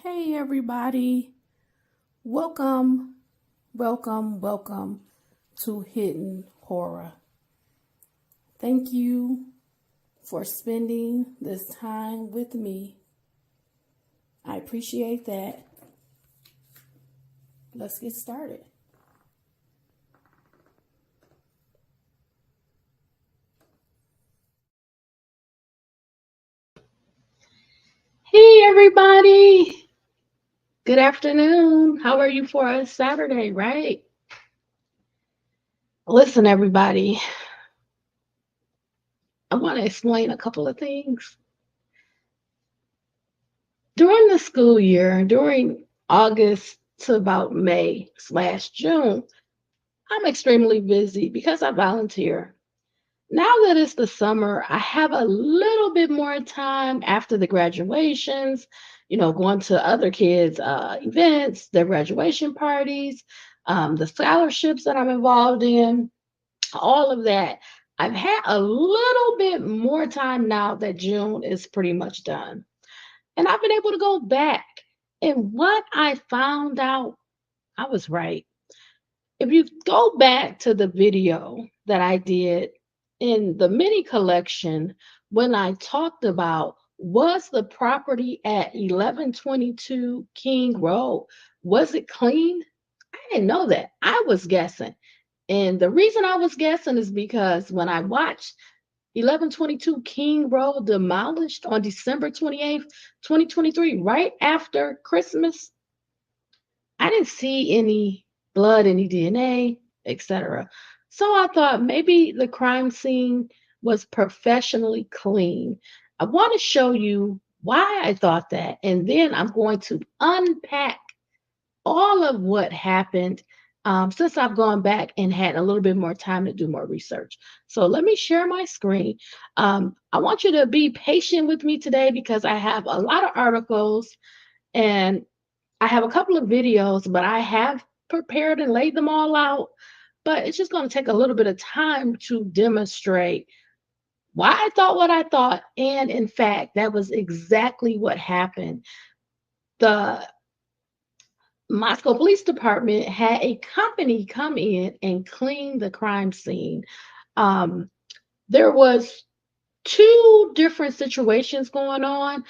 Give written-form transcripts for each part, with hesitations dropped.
Hey everybody, welcome, welcome to Hidden Horror. Thank you for spending this time with me. I appreciate that. Let's get started. Hey everybody, good afternoon. How are you for a Saturday, right? Listen, everybody, I want to explain a couple of things. During the school year, during August to about May/June, I'm extremely busy because I volunteer. Now that it's the summer, I have a little bit more time after the graduations, going to other kids' events, their graduation parties, the scholarships that I'm involved in, all of that. I've had a little bit more time now that June is pretty much done. And I've been able to go back. And what I found out, I was right. If you go back to the video that I did in the mini collection, when I talked about was the property at 1122 King Road, was it clean? I didn't know that. I was guessing. And the reason I was guessing is because when I watched 1122 King Road demolished on December 28th, 2023, right after Christmas, I didn't see any blood, any DNA, etc. So I thought maybe the crime scene was professionally clean. I want to show you why I thought that, and then I'm going to unpack all of what happened since I've gone back and had a little bit more time to do more research. So let me share my screen. I want you to be patient with me today because I have a lot of articles and I have a couple of videos, but I have prepared and laid them all out. But it's just going to take a little bit of time to demonstrate why I thought what I thought. And in fact, that was exactly what happened. The Moscow Police Department had a company come in and clean the crime scene. Um, there was two different situations going on.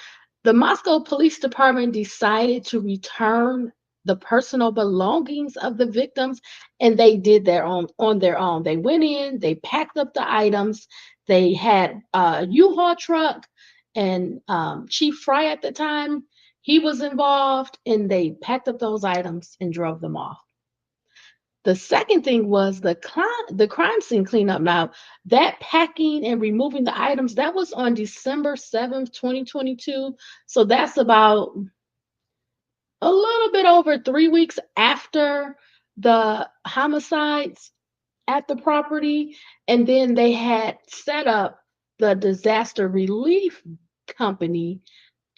The Moscow Police Department decided to return the personal belongings of the victims, and they did their own on their own. They went in, they packed up the items. They had a U-Haul truck, and Chief Fry at the time, he was involved, and they packed up those items and drove them off. The second thing was the crime scene cleanup. Now, that packing and removing the items, that was on December 7th, 2022. So that's about a little bit over 3 weeks after the homicides at the property. And then they had set up the disaster relief company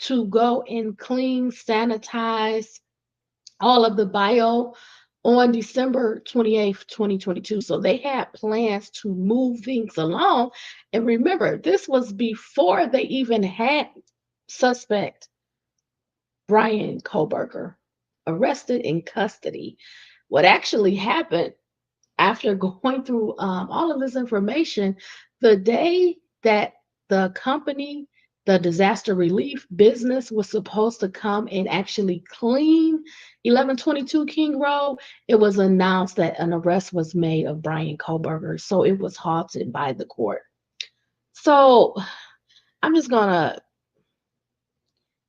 to go and clean, sanitize all of the bio on December 28th, 2022. So they had plans to move things along. And remember, this was before they even had suspect Brian Koberger arrested in custody. What actually happened after going through all of this information, the day that the company, the disaster relief business, was supposed to come and actually clean 1122 King Road, it was announced that an arrest was made of Brian Koberger. So it was halted by the court. So I'm just going to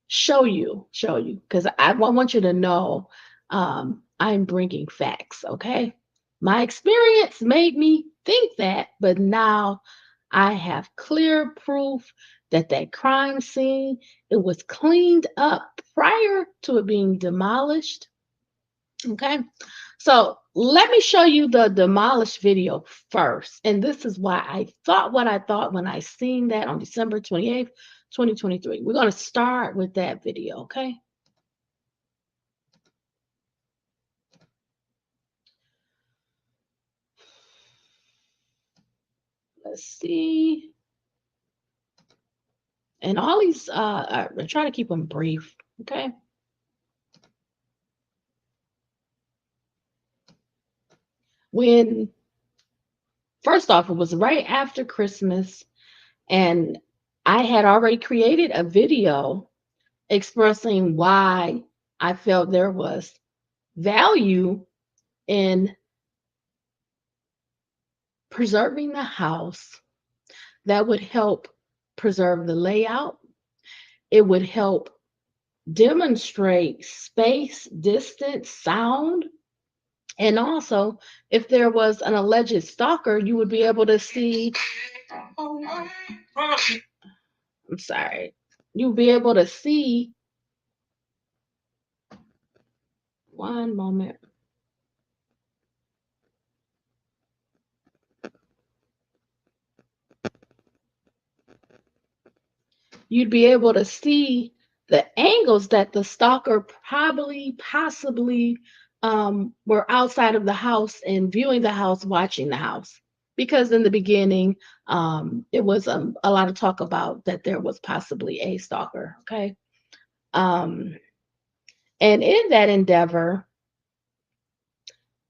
show you, because I want you to know I'm bringing facts, okay? My experience made me think that, but now I have clear proof that that crime scene, it was cleaned up prior to it being demolished, okay? So let me show you the demolished video first. And this is why I thought what I thought when I seen that on December 28th, 2023. We're going to start with that video, okay? Let's see. And all these, I try to keep them brief, okay? When first off, it was right after Christmas, and I had already created a video expressing why I felt there was value in preserving the house that would help preserve the layout. It would help demonstrate space, distance, sound. And also, if there was an alleged stalker, you would be able to see. I'm sorry. You'd be able to see. One moment. You'd be able to see the angles that the stalker probably, possibly were outside of the house and viewing the house, watching the house. Because in the beginning, it was a lot of talk about that there was possibly a stalker. Okay. Um, and in that endeavor,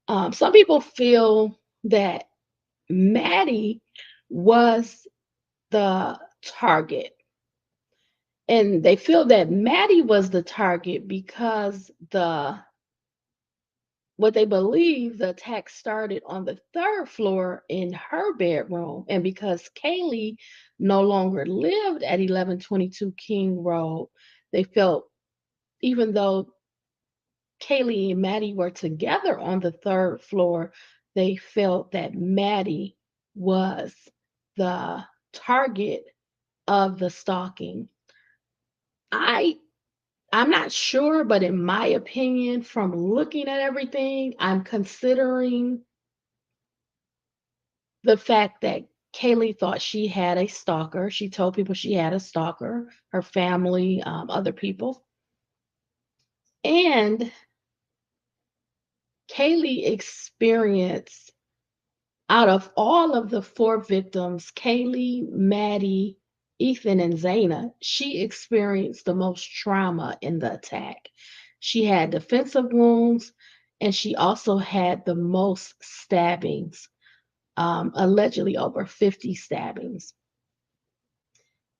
some people feel that Maddie was the target. And they feel that Maddie was the target because what they believe the attack started on the third floor in her bedroom. And because Kaylee no longer lived at 1122 King Road, they felt even though Kaylee and Maddie were together on the third floor, they felt that Maddie was the target of the stalking. I I'm not sure, but in my opinion, from looking at everything, I'm considering the fact that Kaylee thought she had a stalker. She told people she had a stalker, her family, other people. And Kaylee experienced, out of all of the four victims, Kaylee, Maddie, Ethan, and Zaina, she experienced the most trauma in the attack. She had defensive wounds and she also had the most stabbings, allegedly over 50 stabbings.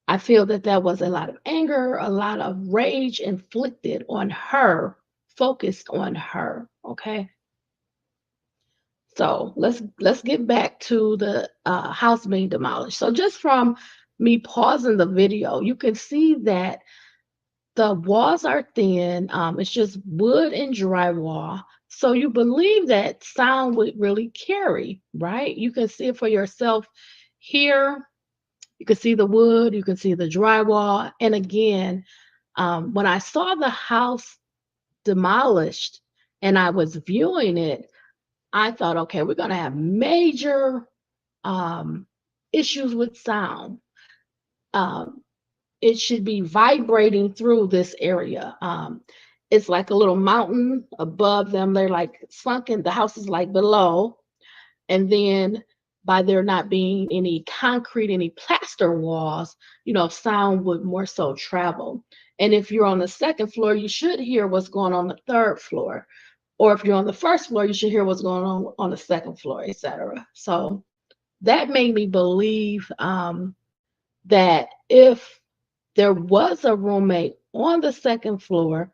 I feel that there was a lot of anger, a lot of rage inflicted on her, focused on her. Okay. So let's get back to the house being demolished. So just from me pausing the video, you can see that the walls are thin. It's just wood and drywall. So you believe that sound would really carry, right? You can see it for yourself here. You can see the wood, you can see the drywall. And again, when I saw the house demolished and I was viewing it, I thought, okay, we're going to have major um, issues with sound. Um, it should be vibrating through this area. It's like a little mountain above them. They're like sunken. The house is like below. And then by there not being any concrete, any plaster walls, sound would more so travel. And if you're on the second floor, you should hear what's going on the third floor. Or if you're on the first floor, you should hear what's going on the second floor, etc. So that made me believe that if there was a roommate on the second floor,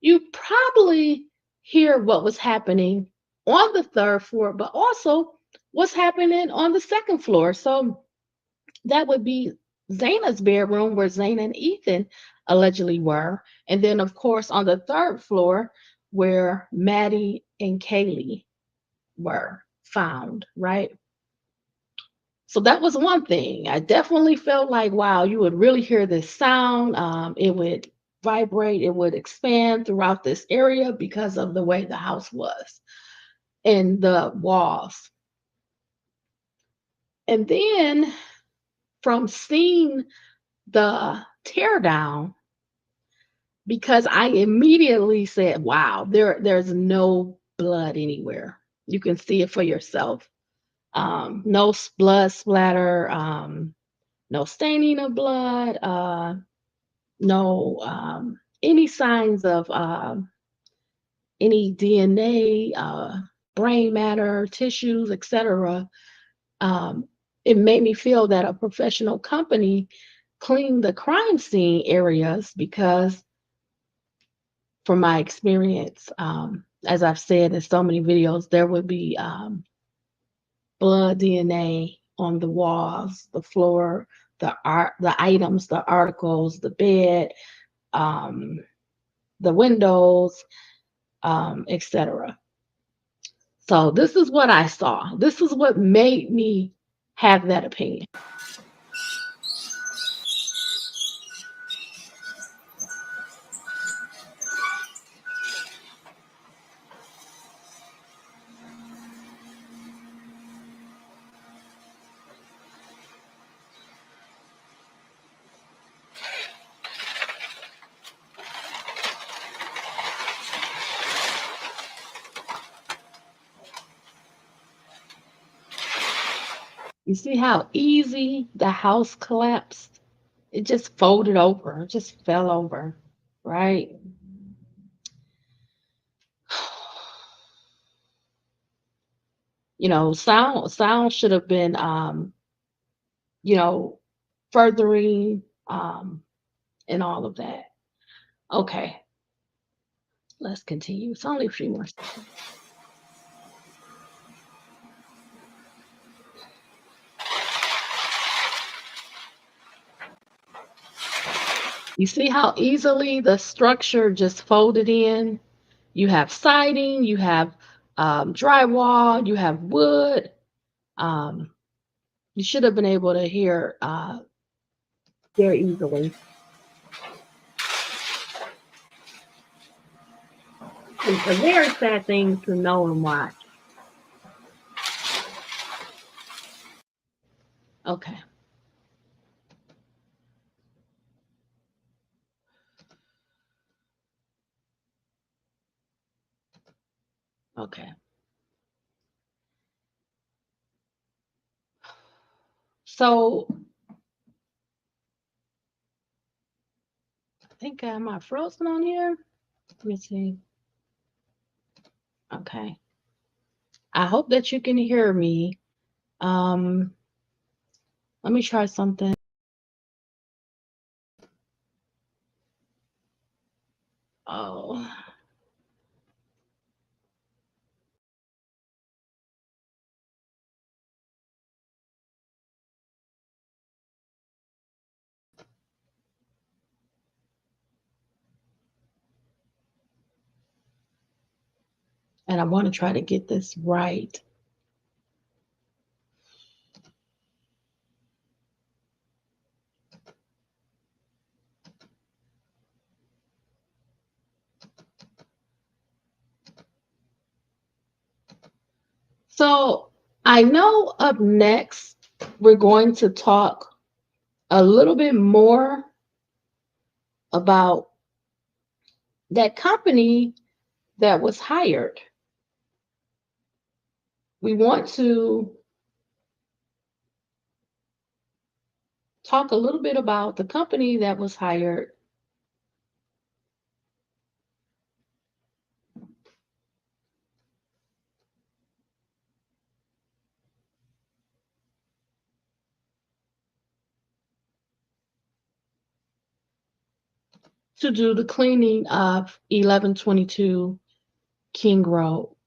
you probably hear what was happening on the third floor, but also what's happening on the second floor. So that would be Zaina's bedroom where Zaina and Ethan allegedly were. And then, of course, on the third floor where Maddie and Kaylee were found, right? So that was one thing. I definitely felt like, wow, you would really hear this sound. It would vibrate, it would expand throughout this area because of the way the house was and the walls. And then from seeing the tear down, because I immediately said, wow, there's no blood anywhere. You can see it for yourself. No blood splatter, no staining of blood, no any signs of any DNA, brain matter, tissues, etc. Um, it made me feel that a professional company cleaned the crime scene areas because, from my experience, as I've said in so many videos, there would be blood DNA on the walls, the floor, the items, the articles, the bed, um, the windows, etc. So this is what I saw. This is what made me have that opinion. You see how easy the house collapsed? It just folded over, it just fell over, right? Sound should have been you know, furthering and all of that. Okay, let's continue. It's only a few more seconds. You see how easily the structure just folded in? You have siding, you have drywall, you have wood. Um, you should have been able to hear very easily. It's a very sad thing to know and watch. Okay, okay. So I think am I frozen on here? Let me see. Okay. I hope that you can hear me. Um, let me try something. Oh, and I want to try to get this right. So I know up next we're going to talk a little bit more about that company that was hired. We want to talk a little bit about the company that was hired to do the cleaning of 1122 King Road.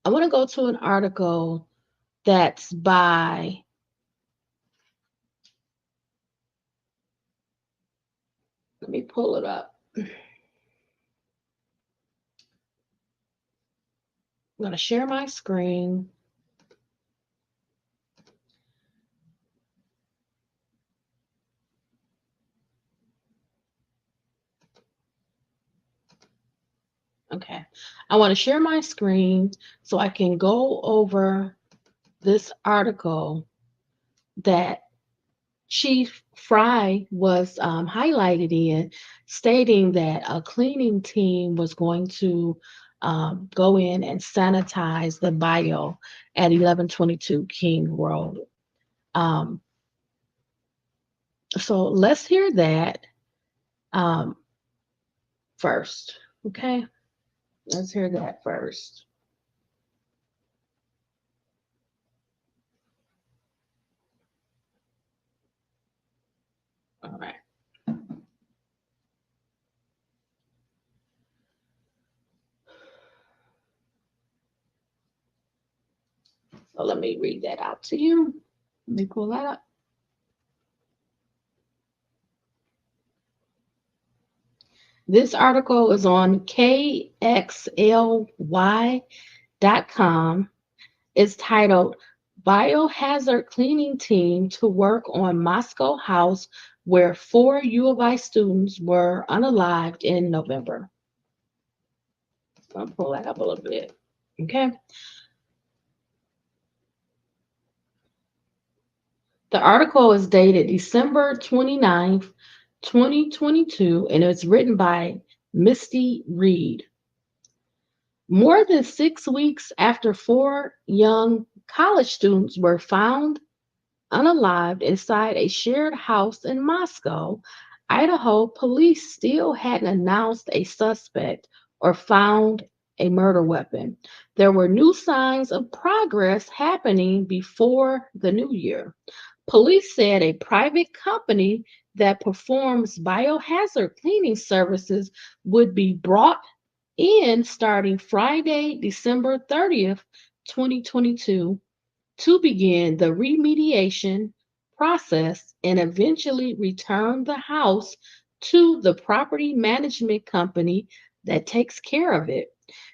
I want to go to an article that's by, let me pull it up. I'm going to share my screen. Okay, I want to share my screen so I can go over this article that Chief Fry was highlighted in, stating that a cleaning team was going to go in and sanitize the bio at 1122 King Road. Um, so let's hear that um, first, okay? Let's hear that first. All right. So let me read that out to you. Let me pull that up. This article is on KXLY.com. It's titled Biohazard Cleaning Team to Work on Moscow House Where 4 U of I Students Were Unalived in November. I'll pull that up a little bit. Okay. The article is dated December 29th, 2022, and it's written by Misty Reed. More than 6 weeks after 4 young college students were found unalived inside a shared house in Moscow, Idaho police still hadn't announced a suspect or found a murder weapon. There were new signs of progress happening before the new year. Police said a private company that performs biohazard cleaning services would be brought in starting Friday, December 30th, 2022, to begin the remediation process and eventually return the house to the property management company that takes care of it.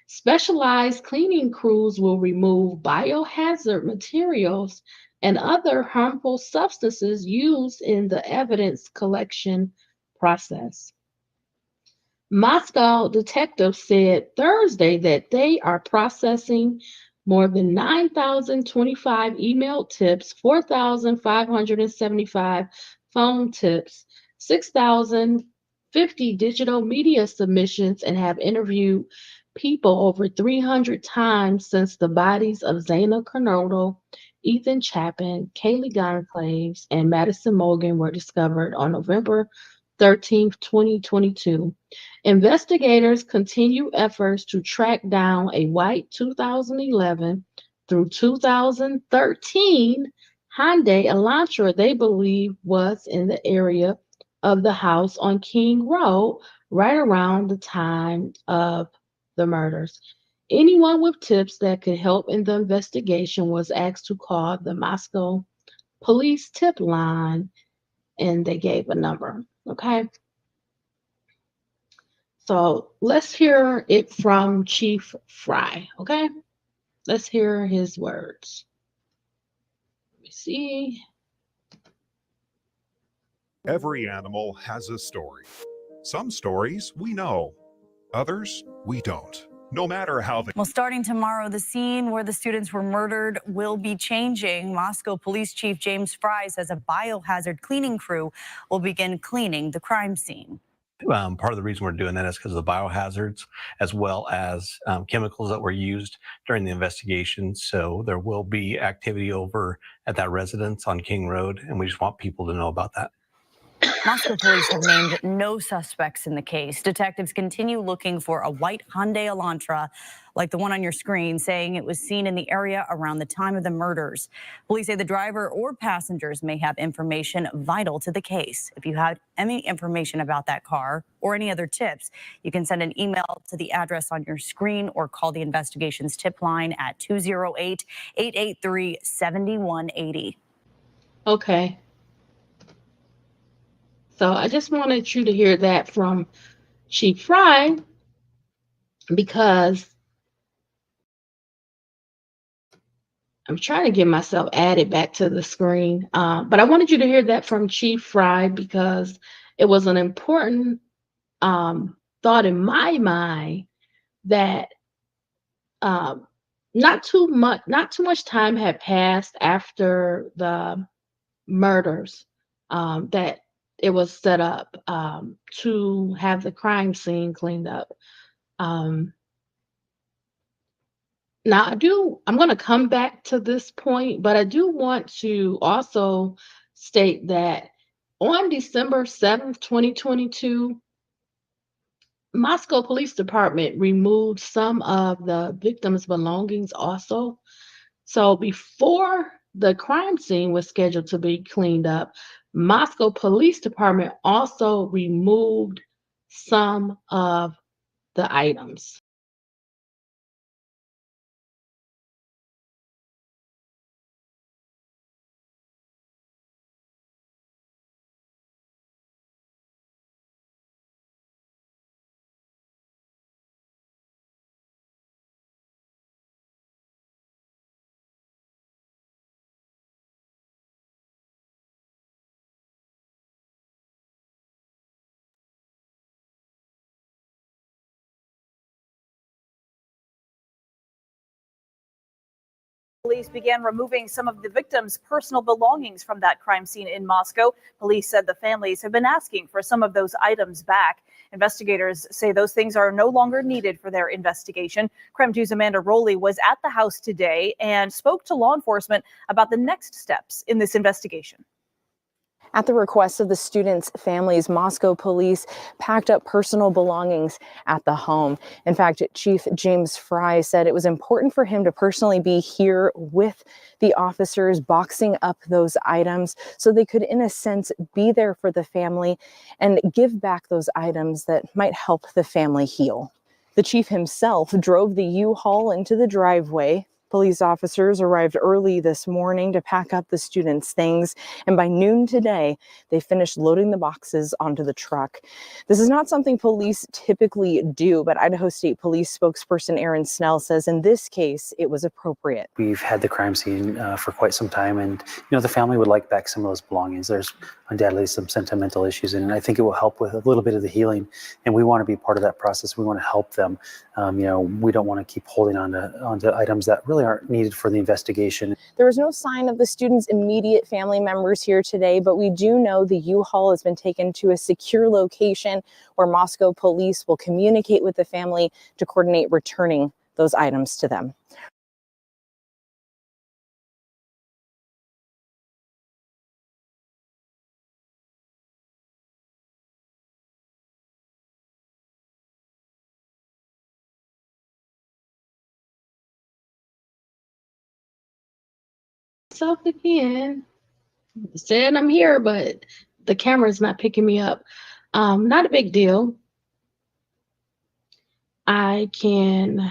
Specialized cleaning crews will remove biohazard materials and other harmful substances used in the evidence collection process. Moscow detectives said Thursday that they are processing more than 9,025 email tips, 4,575 phone tips, 6,050 digital media submissions, and have interviewed people over 300 times since the bodies of Zaina Kernodle, Ethan Chapin, Kaylee Goncalves, and Madison Morgan were discovered on November 13th, 2022. Investigators continue efforts to track down a white 2011 through 2013 Hyundai Elantra they believe was in the area of the house on King Road right around the time of the murders. Anyone with tips that could help in the investigation was asked to call the Moscow police tip line, and they gave a number. Okay. So let's hear it from Chief Fry. Okay. Let's hear his words. Let me see. Every animal has a story. Some stories we know, others we don't. No matter how they... Well, starting tomorrow, the scene where the students were murdered will be changing. Moscow Police Chief James Fry says a biohazard cleaning crew will begin cleaning the crime scene. Part of the reason we're doing that is because of the biohazards, as well as chemicals that were used during the investigation. So there will be activity over at that residence on King Road, and we just want people to know about that. Moscow police have named no suspects in the case. Detectives continue looking for a white Hyundai Elantra, like the one on your screen, saying it was seen in the area around the time of the murders. Police say the driver or passengers may have information vital to the case. If you have any information about that car or any other tips, you can send an email to the address on your screen or call the investigations tip line at 208-883-7180. Okay. So I just wanted you to hear that from Chief Fry because I'm trying to get myself added back to the screen. But I wanted you to hear that from Chief Fry because it was an important thought in my mind that um, not too much time had passed after the murders that it was set up to have the crime scene cleaned up. Um, Now, I'm going to come back to this point, but I do want to also state that on December 7th, 2022, Moscow Police Department removed some of the victims' belongings also. So before the crime scene was scheduled to be cleaned up, Moscow Police Department also removed some of the items. Police began removing some of the victims' personal belongings from that crime scene in Moscow. Police said the families have been asking for some of those items back. Investigators say those things are no longer needed for their investigation. KREM 2's Amanda Rowley was at the house today and spoke to law enforcement about the next steps in this investigation. At the request of the students' families, Moscow police packed up personal belongings at the home. In fact, Chief James Fry said it was important for him to personally be here with the officers, boxing up those items so they could, in a sense, be there for the family and give back those items that might help the family heal. The chief himself drove the U-Haul into the driveway. Police officers arrived early this morning to pack up the students' things, and by noon today, they finished loading the boxes onto the truck. This is not something police typically do, but Idaho State Police spokesperson Aaron Snell says in this case, it was appropriate. We've had the crime scene for quite some time, and the family would like back some of those belongings. There's undoubtedly some sentimental issues, and I think it will help with a little bit of the healing, and we want to be part of that process. We want to help them. We don't want to keep holding on to items that really aren't needed for the investigation. There was no sign of the students' immediate family members here today, but we do know the U-Haul has been taken to a secure location where Moscow police will communicate with the family to coordinate returning those items to them. Myself again. Said I'm here, but the camera's not picking me up. Not a big deal. I can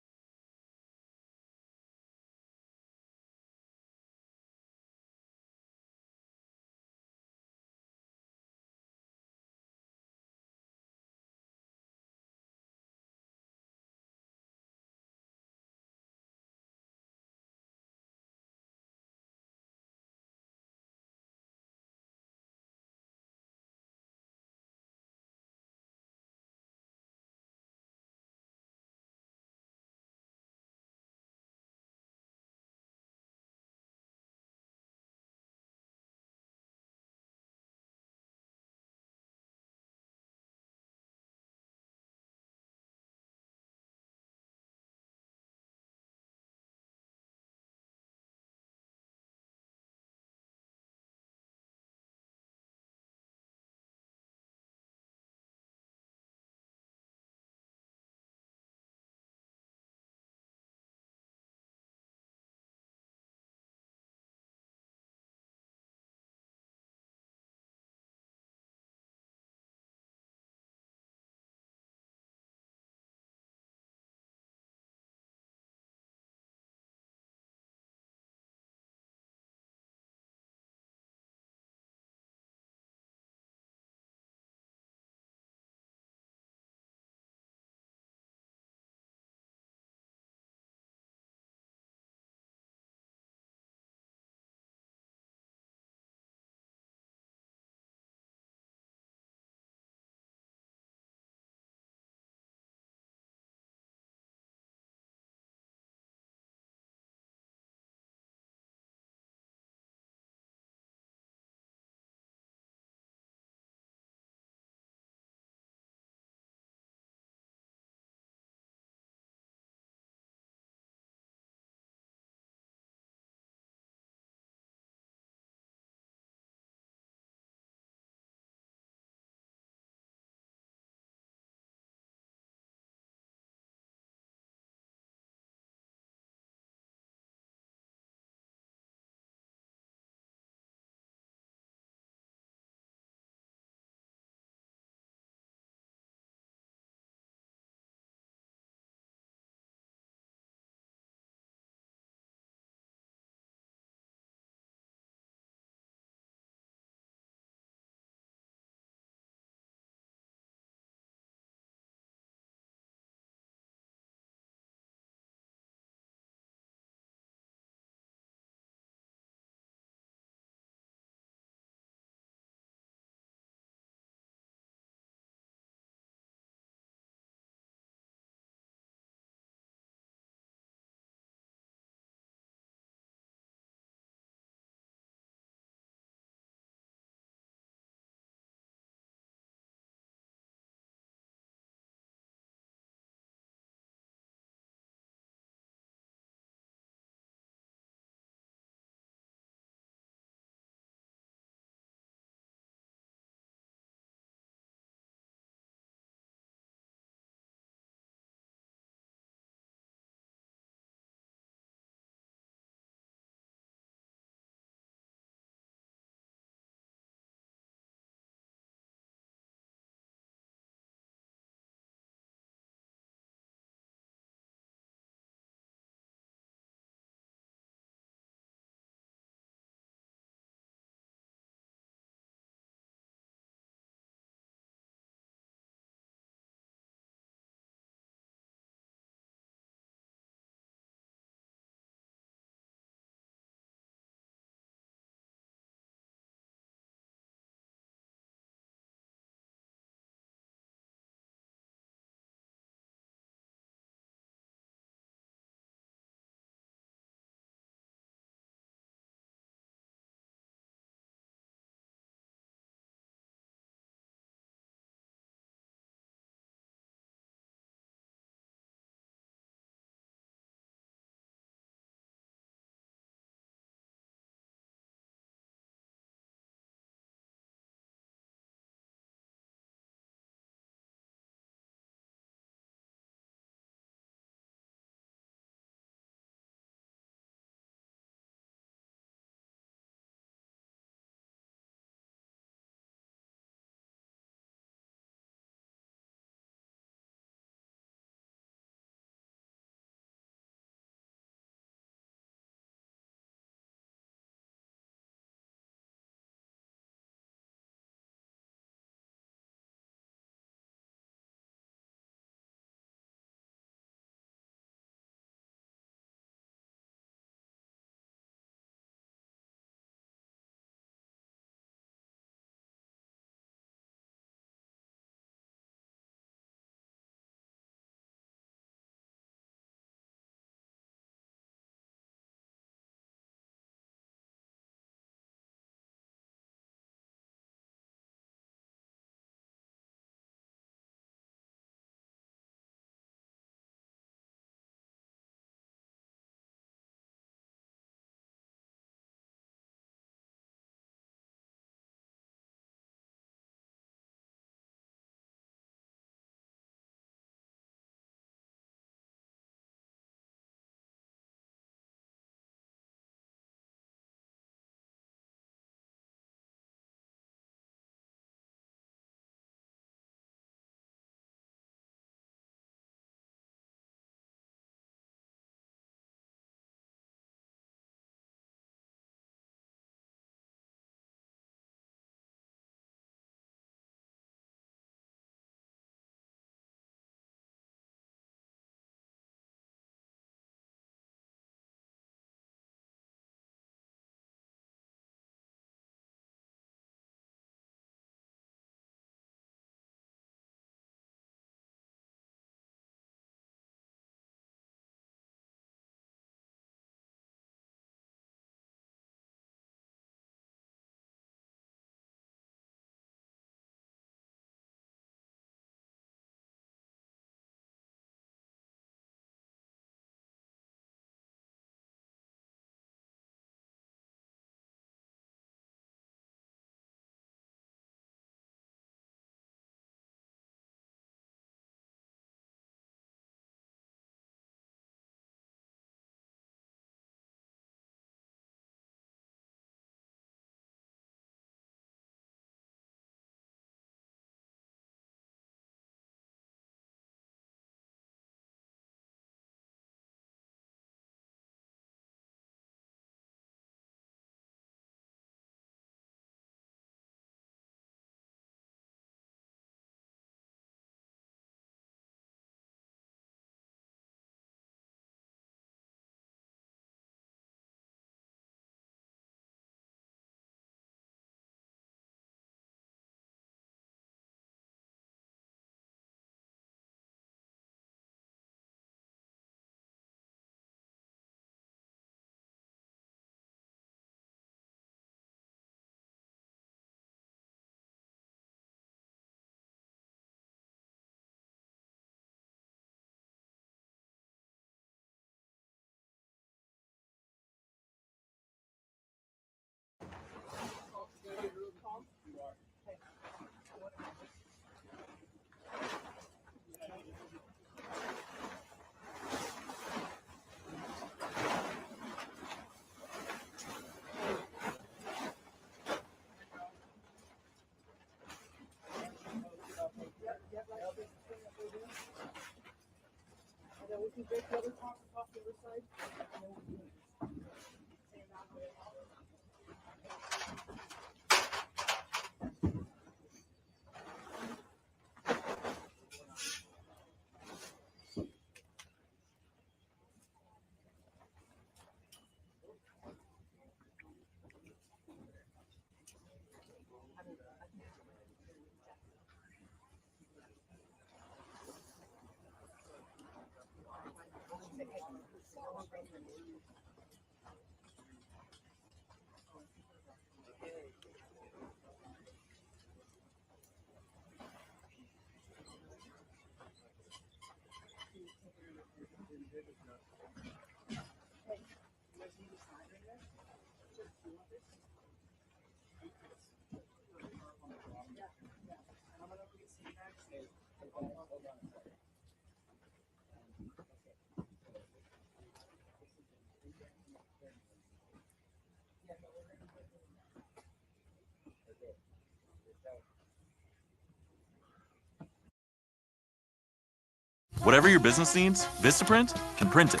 Whatever your business needs, Vistaprint can print it.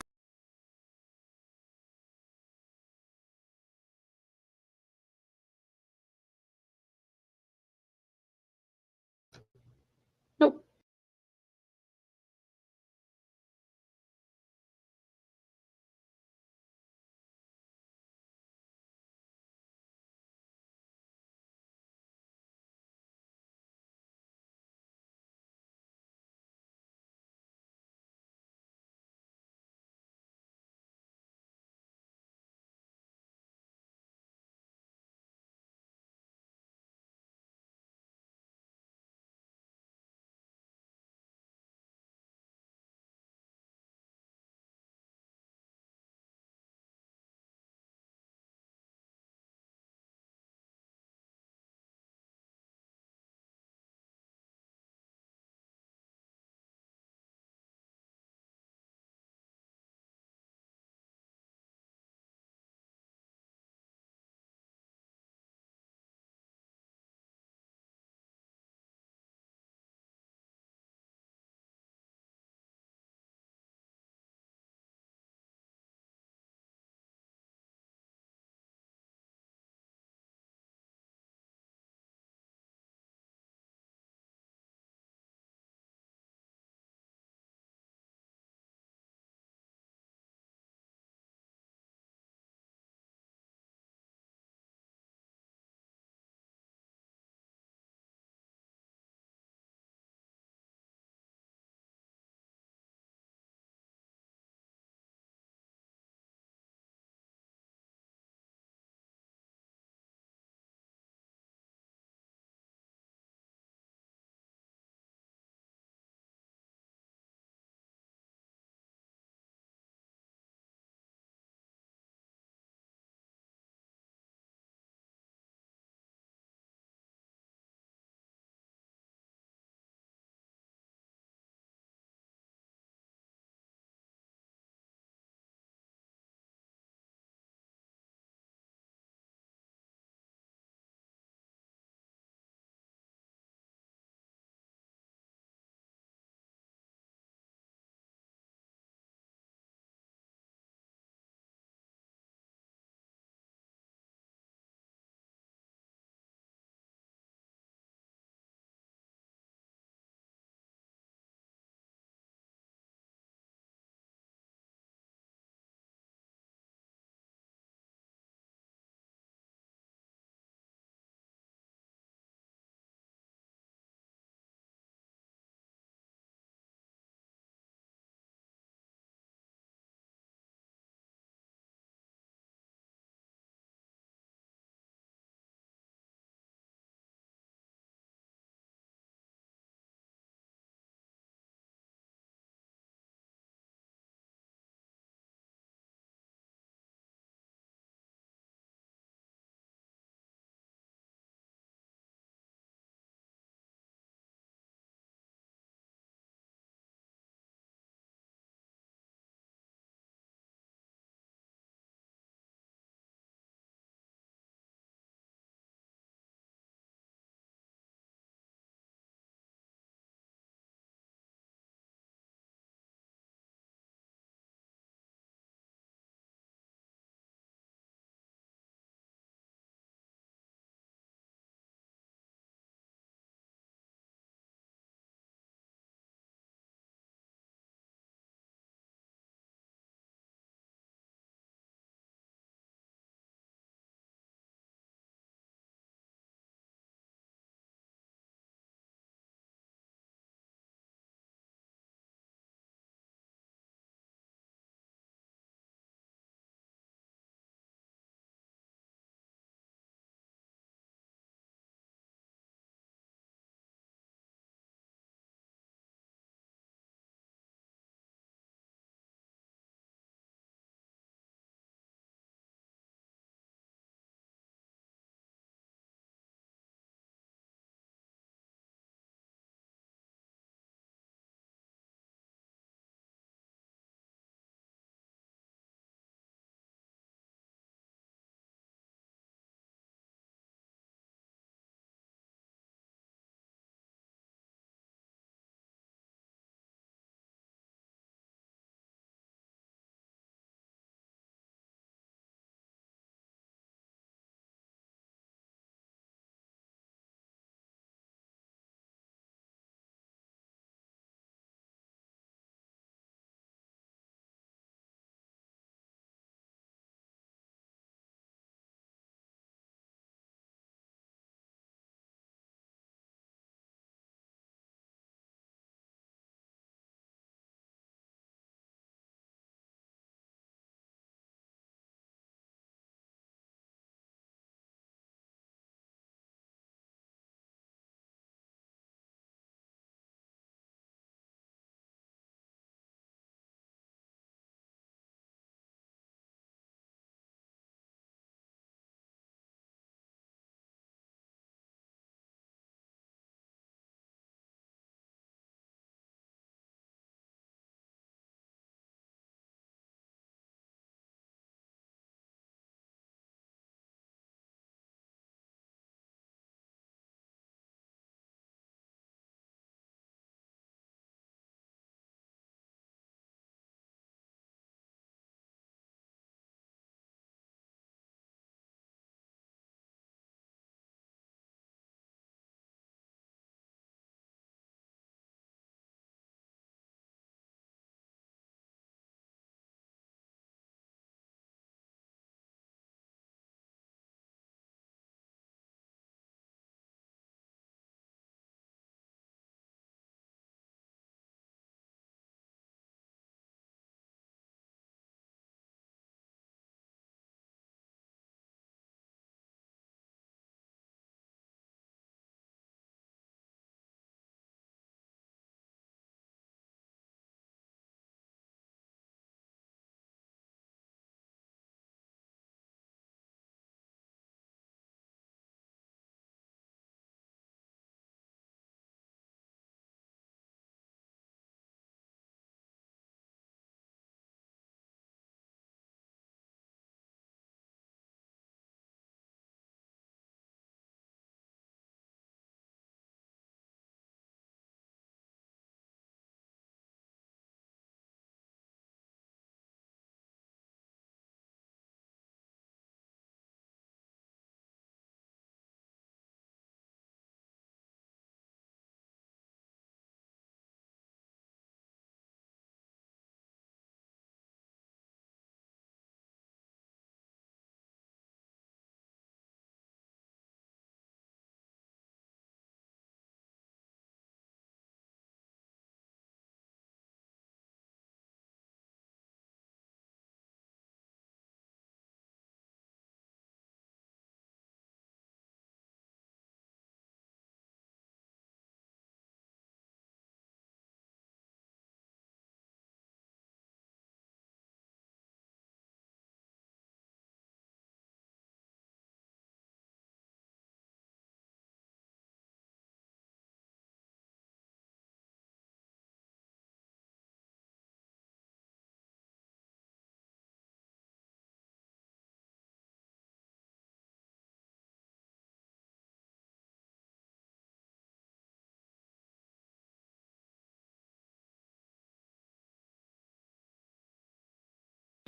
Nope.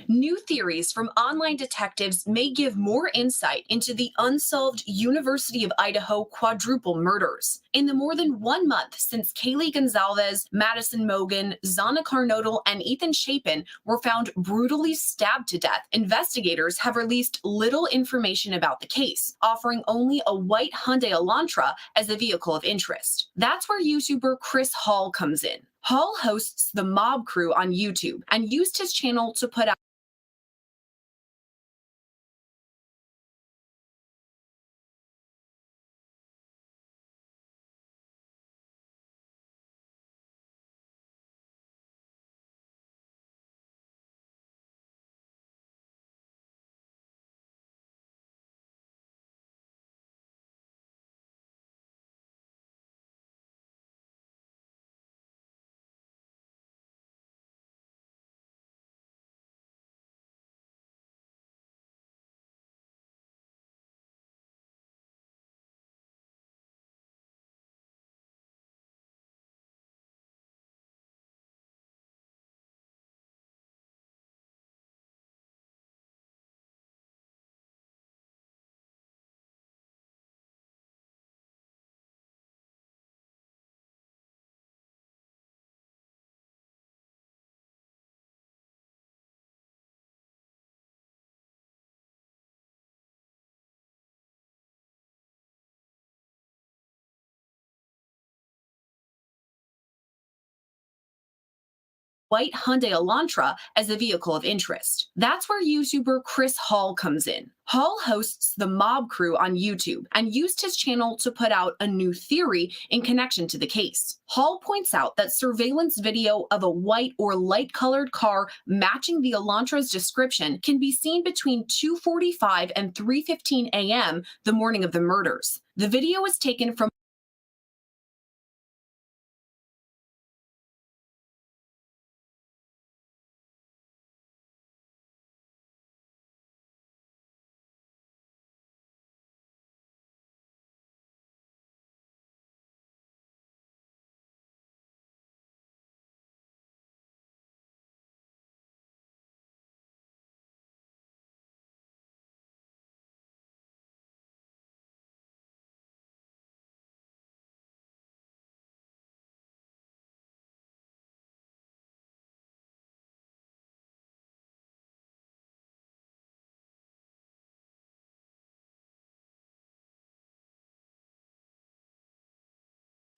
New theories from online detectives may give more insight into the unsolved University of Idaho quadruple murders. In the more than 1 month since Kaylee Gonzalez, Madison Mogan, Zana Carnodal, and Ethan Chapin were found brutally stabbed to death, investigators have released little information about the case, offering only a white Hyundai Elantra as a vehicle of interest. That's where YouTuber Chris Hall comes in. Hall hosts the Mob Crew on YouTube and used his channel to put out white Hyundai Elantra as a vehicle of interest. That's where YouTuber Chris Hall comes in. Hall hosts the Mob Crew on YouTube and used his channel to put out a new theory in connection to the case. Hall points out that surveillance video of a white or light-colored car matching the Elantra's description can be seen between 2:45 and 3:15 a.m. the morning of the murders. The video was taken from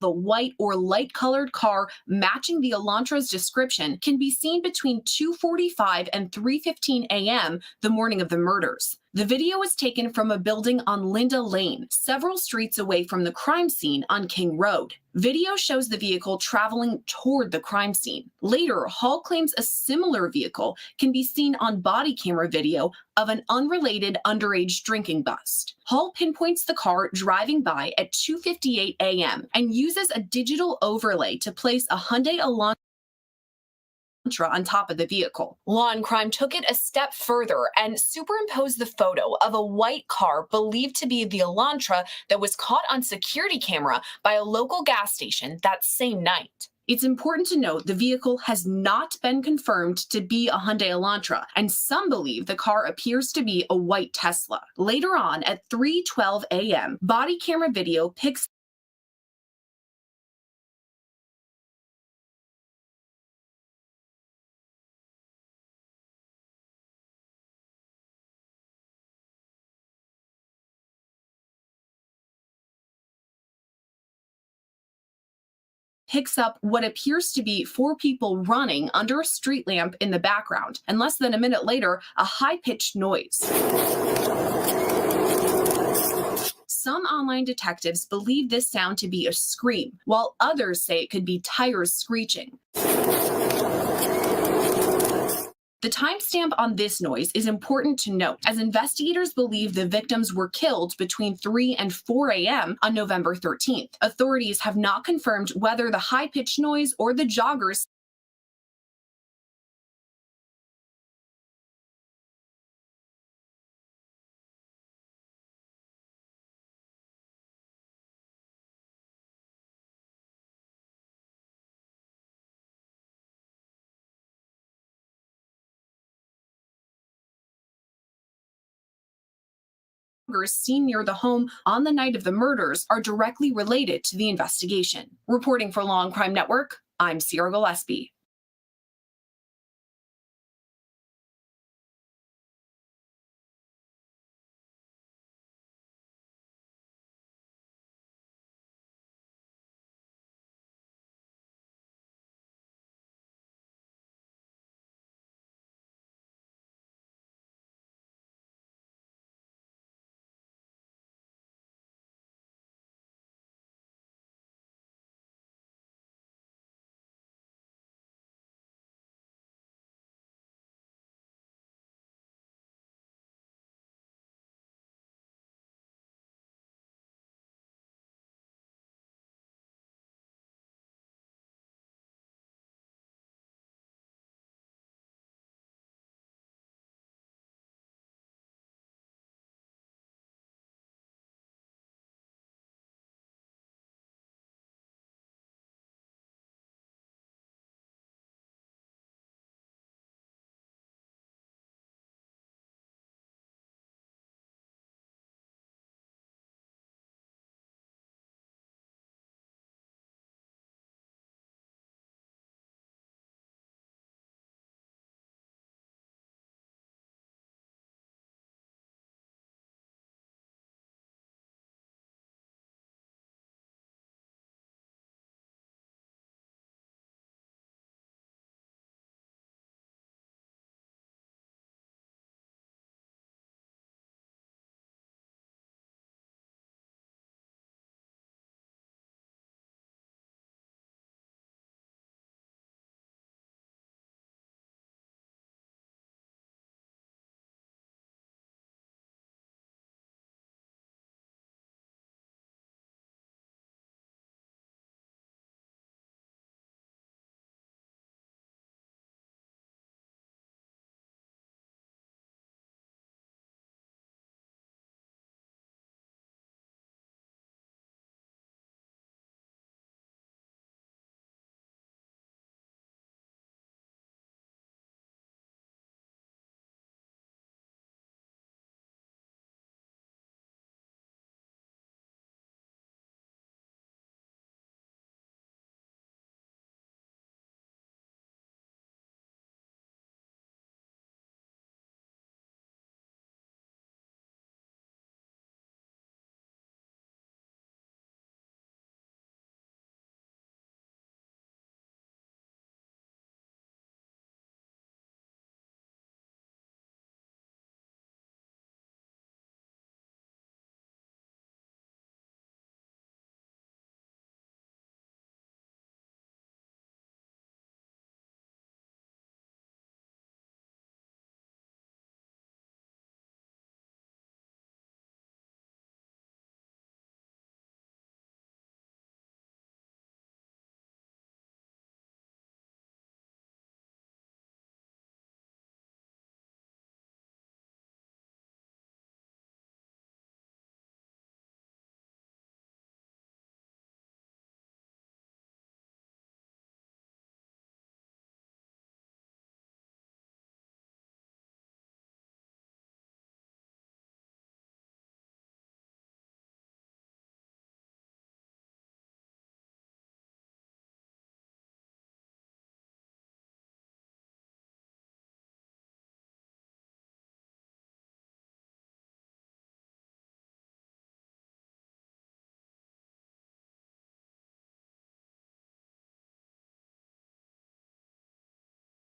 the white or light-colored car matching the Elantra's description can be seen between 2:45 and 3:15 a.m. the morning of the murders. The video was taken from a building on Linda Lane, several streets away from the crime scene on King Road. Video shows the vehicle traveling toward the crime scene. Later, Hall claims a similar vehicle can be seen on body camera video of an unrelated underage drinking bust. Hall pinpoints the car driving by at 2:58 a.m. and uses a digital overlay to place a Hyundai Elantra on top of the vehicle. Law and Crime took it a step further and superimposed the photo of a white car believed to be the Elantra that was caught on security camera by a local gas station that same night. It's important to note the vehicle has not been confirmed to be a Hyundai Elantra, and some believe the car appears to be a white Tesla. Later on at 3:12 a.m., body camera video picks up what appears to be 4 people running under a street lamp in the background, and less than a minute later, a high-pitched noise. Some online detectives believe this sound to be a scream, while others say it could be tires screeching. The timestamp on this noise is important to note, as investigators believe the victims were killed between 3 and 4 a.m. on November 13th. Authorities have not confirmed whether the high-pitched noise or the joggers seen near the home on the night of the murders are directly related to the investigation. Reporting for Law and Crime Network, I'm Sierra Gillespie.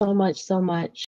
So much, so much.